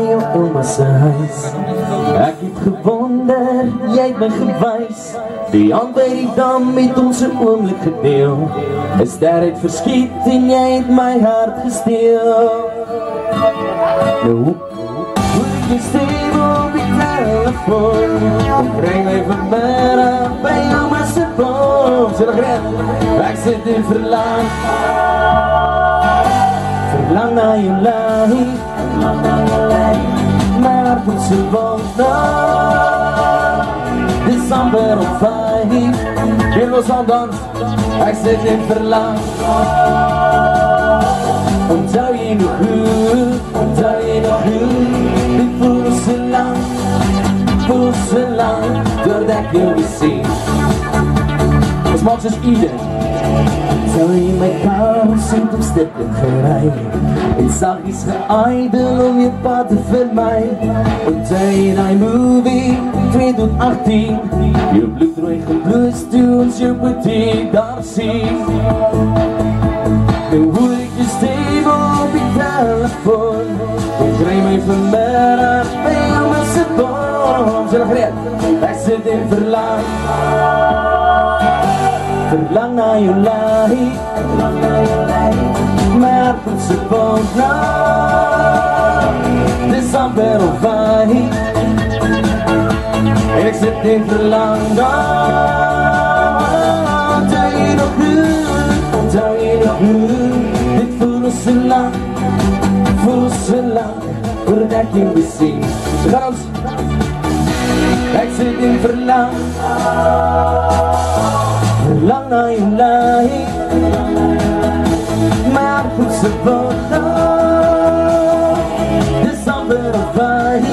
jou ouma se huis. Ek het gewonder, jy het my gewys. Die hand by die dam het ons 'n oomblik gedeel. 'n ster het verskiet en jy het my hart gesteel. Nou hoor jy stem op die telefoon, en bring my vanmiddag by ouma se boom. Sê nog net, ek sit en verlang na jou lei, my hart moet se wonder. December op 5, in ons dans, ek sit en verlang. Onthou jy nog hoe, dit voel so lang, doordat ek jou nie sien. Ons maak soos Eden. Sou jy my kar sint op stippen gery, en saggies geidel om jou pad te vermy. Onthou jy die movie 2 tot 18, jou bloedrooi gebloos toe ons jou boutique daar sien. Nou hoor ek jou stem op die telefoon, en kry my vanmiddag by ouma se boom. Sê nog net, ek sit en verlang na jou lei, my hart moet se wonder. December op 5, en ek sit en verlang. Onthou jy nog hoe, dit voel so lang, voordat ek jou nie sien. So gaan ons, ek sit en verlang na jou lei, my hart moet se wonder. December op 5,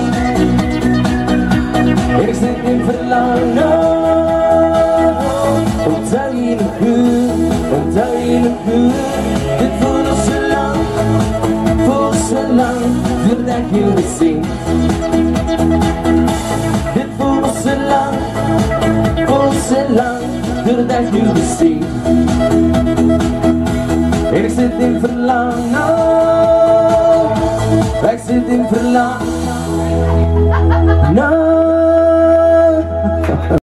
en ek sit en verlang. Onthou jy nog hoe, dit voel so lang, voordat ek jou nie sien. Dit voel so lang, doordat ek jou nie sien. Ek sit en verlang, ek sit en verlang.